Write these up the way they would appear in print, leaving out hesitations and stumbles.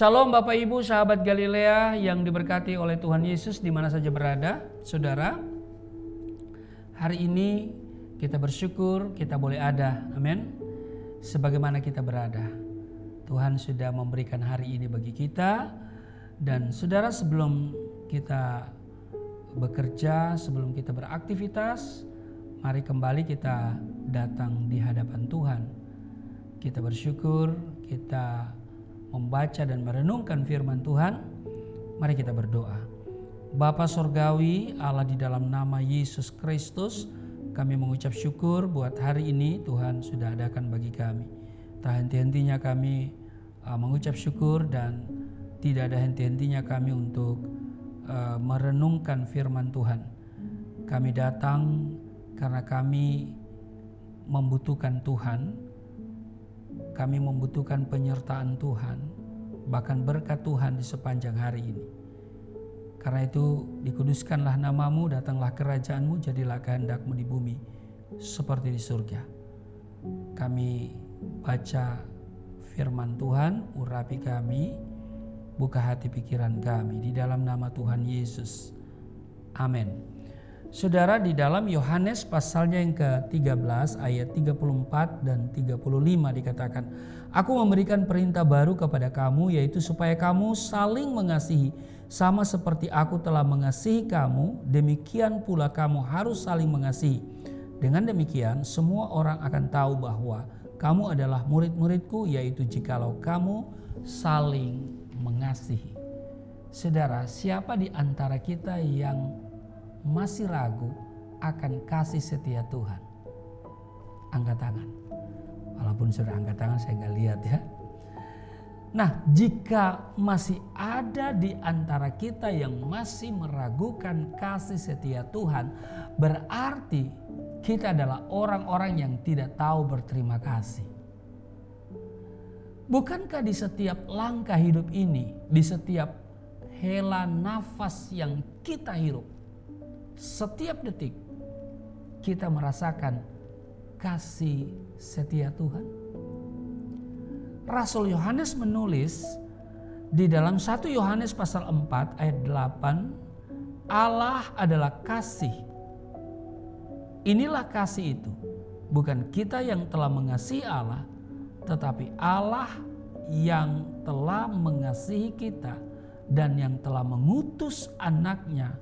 Shalom Bapak Ibu sahabat Galilea yang diberkati oleh Tuhan Yesus di mana saja berada. Saudara, hari ini kita bersyukur kita boleh ada, amin. Sebagaimana kita berada, Tuhan sudah memberikan hari ini bagi kita. Dan saudara, sebelum kita bekerja, sebelum kita beraktivitas, mari kembali kita datang di hadapan Tuhan. Kita bersyukur, kita membaca dan merenungkan firman Tuhan. Mari kita berdoa. Bapa Sorgawi, Allah, di dalam nama Yesus Kristus, kami mengucap syukur buat hari ini Tuhan sudah adakan bagi kami. Tak henti-hentinya kami mengucap syukur dan tidak ada henti-hentinya kami untuk merenungkan firman Tuhan. Kami datang karena kami membutuhkan Tuhan. Kami membutuhkan penyertaan Tuhan, bahkan berkat Tuhan di sepanjang hari ini. Karena itu dikuduskanlah namamu, datanglah kerajaanmu, jadilah kehendak-mu di bumi seperti di surga. Kami baca firman Tuhan, urapi kami, buka hati pikiran kami di dalam nama Tuhan Yesus. Amin. Saudara, di dalam Yohanes pasalnya yang ke-13 ayat 34 dan 35 dikatakan, Aku memberikan perintah baru kepada kamu, yaitu supaya kamu saling mengasihi. Sama seperti aku telah mengasihi kamu, demikian pula kamu harus saling mengasihi. Dengan demikian semua orang akan tahu bahwa kamu adalah murid-muridku, yaitu jikalau kamu saling mengasihi. Saudara, siapa di antara kita yang masih ragu akan kasih setia Tuhan? Angkat tangan. Walaupun sudah angkat tangan saya nggak lihat ya. Nah, jika masih ada di antara kita yang masih meragukan kasih setia Tuhan, berarti kita adalah orang-orang yang tidak tahu berterima kasih. Bukankah di setiap langkah hidup ini, di setiap hela nafas yang kita hirup, setiap detik kita merasakan kasih setia Tuhan? Rasul Yohanes menulis di dalam 1 Yohanes pasal 4 ayat 8, Allah adalah kasih. Inilah kasih itu, bukan kita yang telah mengasihi Allah, tetapi Allah yang telah mengasihi kita dan yang telah mengutus anaknya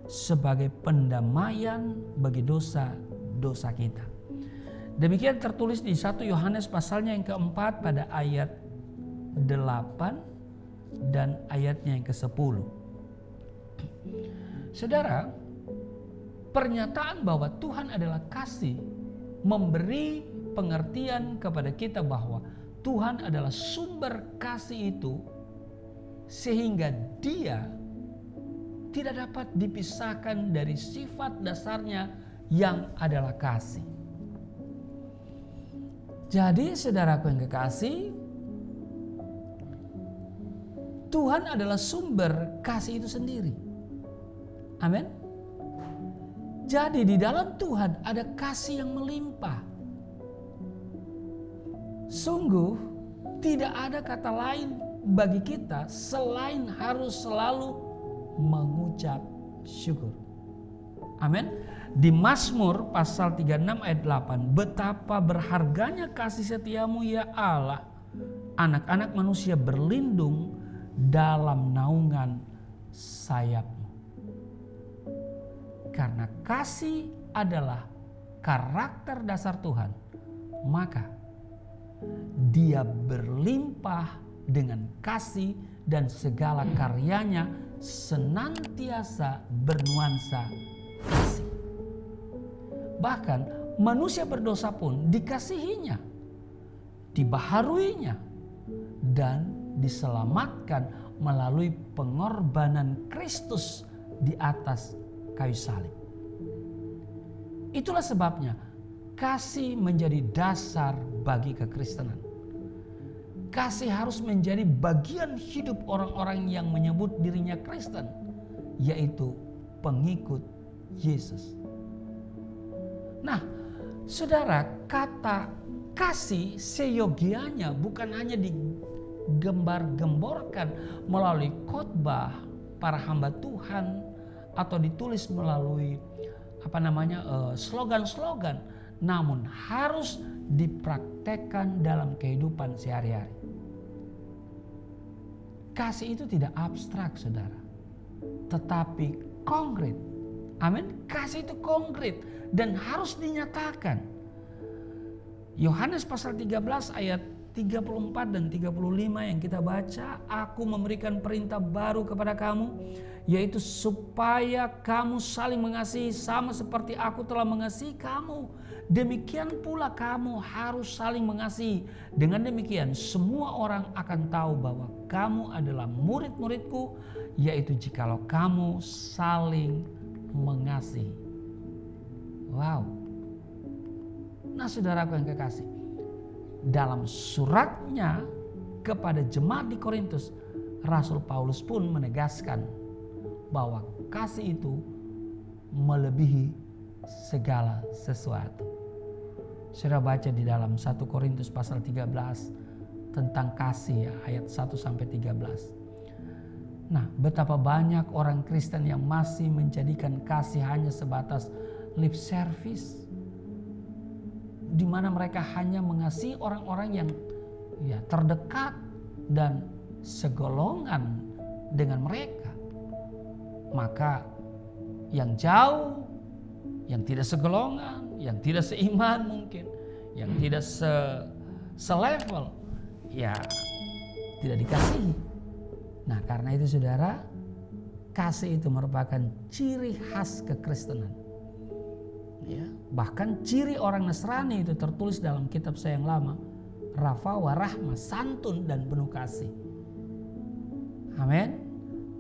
sebagai pendamaian bagi dosa-dosa kita. Demikian tertulis di 1 Yohanes pasalnya yang keempat pada ayat 8 dan ayatnya yang ke-10. Saudara, pernyataan bahwa Tuhan adalah kasih memberi pengertian kepada kita bahwa Tuhan adalah sumber kasih itu, sehingga Dia tidak dapat dipisahkan dari sifat dasarnya yang adalah kasih. Jadi saudaraku yang kekasih, Tuhan adalah sumber kasih itu sendiri. Amin. Jadi di dalam Tuhan ada kasih yang melimpah. Sungguh tidak ada kata lain bagi kita selain harus selalu mengucap syukur. Amin. Di Mazmur pasal 36 ayat 8, betapa berharganya kasih setiamu ya Allah. Anak-anak manusia berlindung dalam naungan sayapmu. Karena kasih adalah karakter dasar Tuhan, maka Dia berlimpah dengan kasih dan segala karyanya senantiasa bernuansa kasih. Bahkan manusia berdosa pun dikasihinya, dibaharuinya, dan diselamatkan melalui pengorbanan Kristus di atas kayu salib. Itulah sebabnya kasih menjadi dasar bagi kekristenan. Kasih harus menjadi bagian hidup orang-orang yang menyebut dirinya Kristen, yaitu pengikut Yesus. Nah, saudara, kata kasih seyogianya bukan hanya digembar-gemborkan melalui khotbah para hamba Tuhan atau ditulis melalui slogan-slogan, namun harus dipraktekkan dalam kehidupan sehari-hari. Kasih itu tidak abstrak, saudara, tetapi konkret. Amin. Kasih itu konkret dan harus dinyatakan. Yohanes pasal 13 ayat 34 dan 35 yang kita baca, aku memberikan perintah baru kepada kamu, yaitu supaya kamu saling mengasihi sama seperti aku telah mengasihi kamu. Demikian pula kamu harus saling mengasihi. Dengan demikian semua orang akan tahu bahwa kamu adalah murid-muridku, yaitu jikalau kamu saling mengasihi. Wow. Nah, saudaraku yang kekasih, dalam suratnya kepada jemaat di Korintus, Rasul Paulus pun menegaskan bahwa kasih itu melebihi segala sesuatu. Saudara baca di dalam 1 Korintus pasal 13 tentang kasih, ayat 1 sampai 13. Nah, betapa banyak orang Kristen yang masih menjadikan kasih hanya sebatas lip service, di mana mereka hanya mengasihi orang-orang yang terdekat dan segolongan dengan mereka. Maka yang jauh, yang tidak segolongan, yang tidak seiman mungkin, yang tidak selevel, tidak dikasihi. Nah, karena itu saudara, kasih itu merupakan ciri khas kekristenan. Bahkan ciri orang Nasrani itu tertulis dalam kitab saya yang lama, rafawa, rahmah, santun dan penuh kasih. Amin.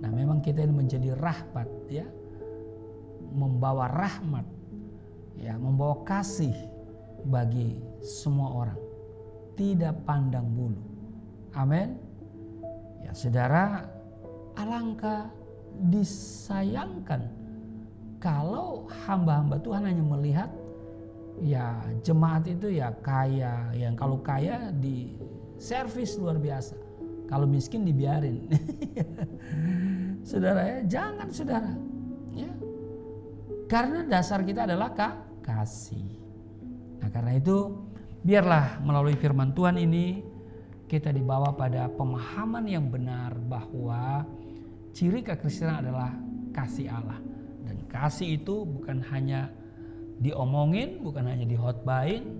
Nah, memang kita ini menjadi rahmat, membawa rahmat, membawa kasih bagi semua orang, tidak pandang bulu. Amin. Ya, saudara, alangkah disayangkan kalau hamba-hamba Tuhan hanya melihat jemaat itu kaya, yang kalau kaya di servis luar biasa, kalau miskin dibiarin. Saudara, jangan saudara, karena dasar kita adalah kasih. Nah, karena itu biarlah melalui firman Tuhan ini kita dibawa pada pemahaman yang benar bahwa ciri kekristenan adalah kasih Allah. Dan kasih itu bukan hanya diomongin, bukan hanya dihotbahin.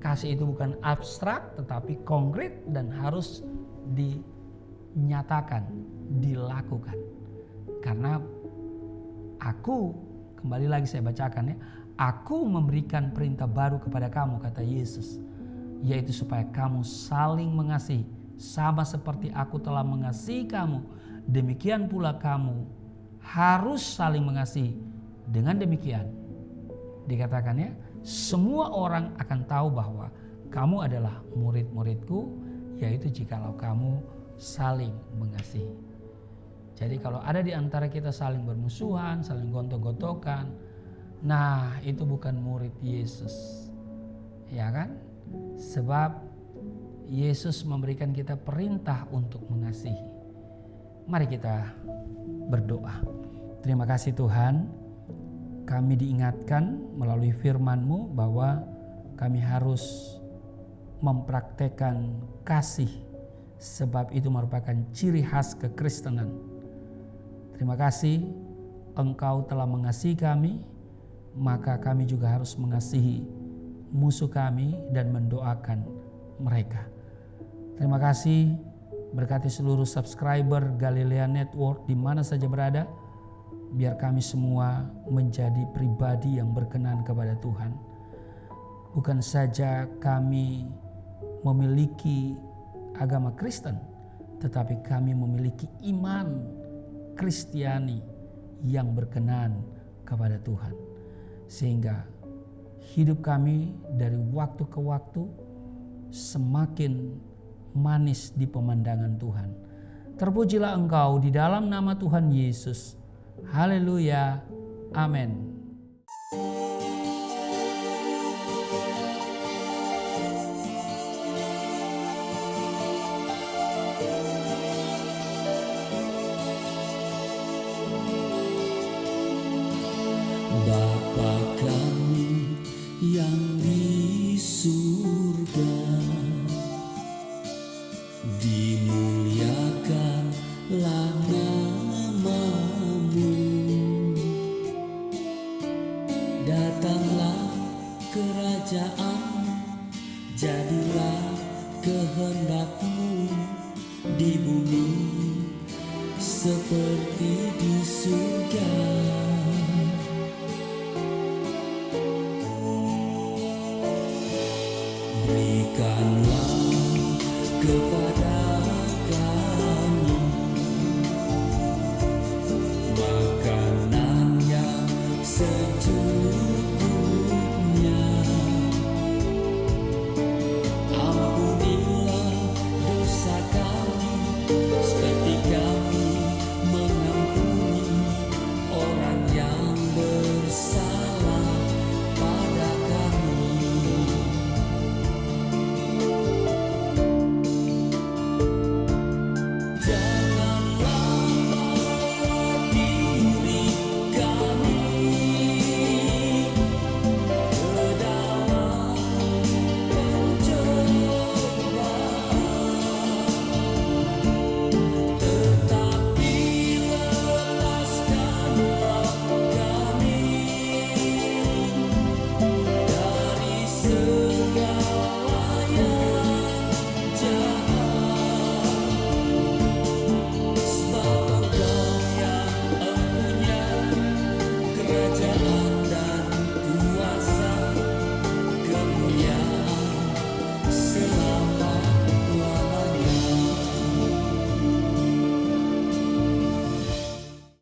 Kasih itu bukan abstrak tetapi konkret dan harus dinyatakan, dilakukan. Karena aku, kembali lagi saya bacakan aku memberikan perintah baru kepada kamu, kata Yesus, yaitu supaya kamu saling mengasihi sama seperti aku telah mengasihi kamu. Demikian pula kamu harus saling mengasihi. Dengan demikian dikatakannya, semua orang akan tahu bahwa kamu adalah murid-muridku, yaitu jikalau kamu saling mengasihi. Jadi kalau ada di antara kita saling bermusuhan, saling gontok-gontokan, nah itu bukan murid Yesus. Ya kan? Sebab Yesus memberikan kita perintah untuk mengasihi. Mari kita berdoa. Terima kasih Tuhan, kami diingatkan melalui firman-Mu bahwa kami harus mempraktekkan kasih, sebab itu merupakan ciri khas kekristenan. Terima kasih Engkau telah mengasihi kami, maka kami juga harus mengasihi musuh kami dan mendoakan mereka. Terima kasih, berkati seluruh subscriber Galilea Network di mana saja berada. Biar kami semua menjadi pribadi yang berkenan kepada Tuhan. Bukan saja kami memiliki agama Kristen, tetapi kami memiliki iman Kristiani yang berkenan kepada Tuhan. Sehingga hidup kami dari waktu ke waktu semakin manis di pemandangan Tuhan. Terpujilah Engkau di dalam nama Tuhan Yesus. Haleluya. Amin. Jadilah kehendak-Mu di bumi seperti di surga. Berikanlah kepada